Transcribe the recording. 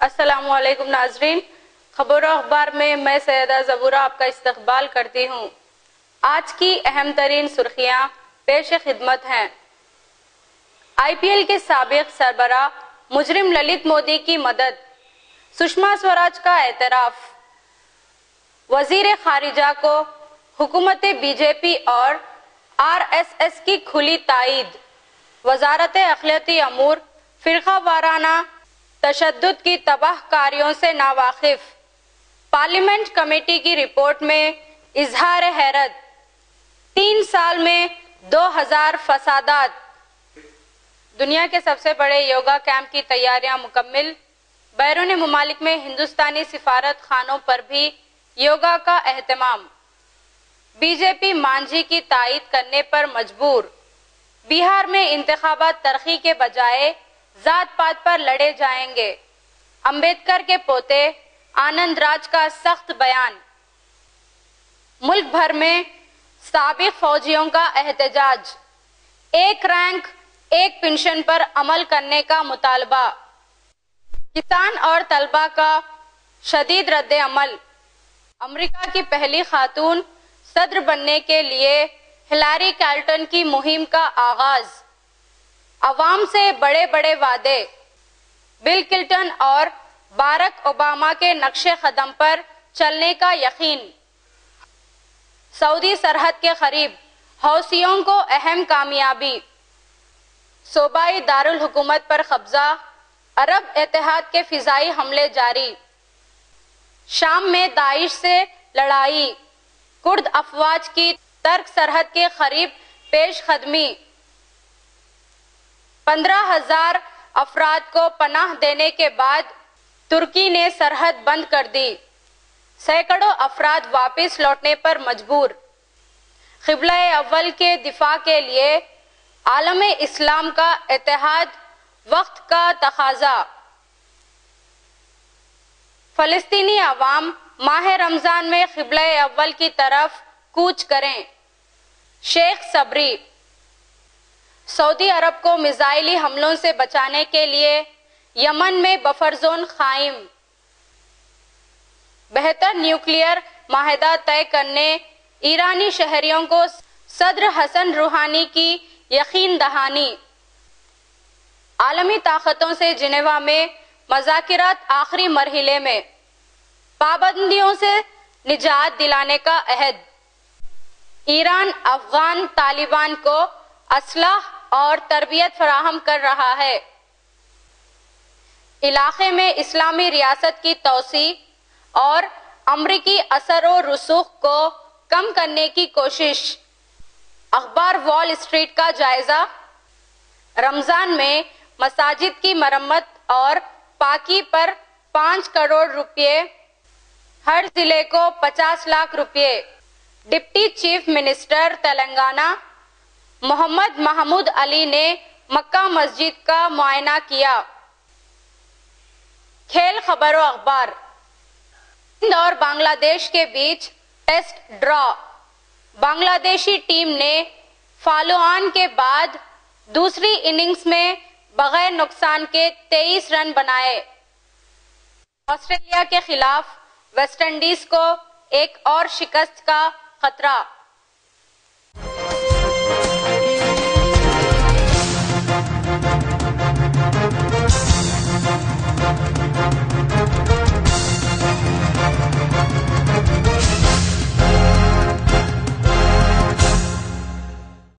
السلام علیکم ناظرین، خبر و اخبار میں سیدہ زبورہ آپ کا استقبال کرتی ہوں۔ آج کی اہم ترین سرخیاں پیش خدمت ہیں۔ آئی پی ایل کے سابق سربراہ مجرم للت مودی کی مدد، سشما سوراج کا اعتراف، وزیر خارجہ کو حکومت بی جے پی اور آر ایس ایس کی کھلی تائید، وزارت اقلیتی امور فرقہ وارانہ تشدد کی تباہ کاریوں سے ناواقف، پارلیمنٹ کمیٹی کی رپورٹ میں اظہار حیرت، 3 سال میں 2000 فسادات۔ دنیا کے سب سے بڑے یوگا کیمپ کی تیاریاں مکمل، بیرون ممالک میں ہندوستانی سفارت خانوں پر بھی یوگا کا اہتمام، بی جے پی مانجھی کی تائید کرنے پر مجبور، بہار میں انتخابات ترقی کے بجائے ذات پات پر لڑے جائیں گے، امبیڈکر کے پوتے آنند راج کا سخت بیان، ملک بھر میں سابق فوجیوں کا احتجاج، ایک رینک ایک پنشن پر عمل کرنے کا مطالبہ، کسان اور طلباء کا شدید رد عمل، امریکہ کی پہلی خاتون صدر بننے کے لیے ہلاری کلنٹن کی مہم کا آغاز، عوام سے بڑے بڑے وعدے، بل کلنٹن اور باراک اوباما کے نقش قدم پر چلنے کا یقین، سعودی سرحد کے قریب حوثیوں کو اہم کامیابی، صوبائی دارالحکومت پر قبضہ، عرب اتحاد کے فضائی حملے جاری، شام میں داعش سے لڑائی، کرد افواج کی ترک سرحد کے قریب پیش قدمی، 15,000 افراد کو پناہ دینے کے بعد ترکی نے سرحد بند کر دی، سینکڑوں افراد واپس لوٹنے پر مجبور، قبلہ اول کے دفاع کے لیے عالم اسلام کا اتحاد وقت کا تقاضا، فلسطینی عوام ماہ رمضان میں قبلہ اول کی طرف کوچ کریں، شیخ صبری، سعودی عرب کو میزائلی حملوں سے بچانے کے لیے یمن میں بفر زون قائم، بہتر نیوکلیئر معاہدہ طے کرنے ایرانی شہریوں کو صدر حسن روحانی کی یقین دہانی، عالمی طاقتوں سے جنیوا میں مذاکرات آخری مرحلے میں، پابندیوں سے نجات دلانے کا عہد، ایران افغان طالبان کو اسلحہ اور تربیت فراہم کر رہا ہے، علاقے میں اسلامی ریاست کی توسیع اور امریکی اثر و رسوخ کو کم کرنے کی کوشش، اخبار وال اسٹریٹ کا جائزہ، رمضان میں مساجد کی مرمت اور پاکی پر 5 کروڑ روپے، ہر ضلع کو 50 لاکھ روپے، ڈپٹی چیف منسٹر تلنگانہ محمد محمود علی نے مکہ مسجد کا معائنہ کیا۔ کھیل خبر و اخبار، ہند اور بنگلہ دیش کے بیچ ٹیسٹ ڈرا، بنگلہ دیشی ٹیم نے فالو آن کے بعد دوسری اننگز میں بغیر نقصان کے 23 رن بنائے، آسٹریلیا کے خلاف ویسٹ انڈیز کو ایک اور شکست کا خطرہ۔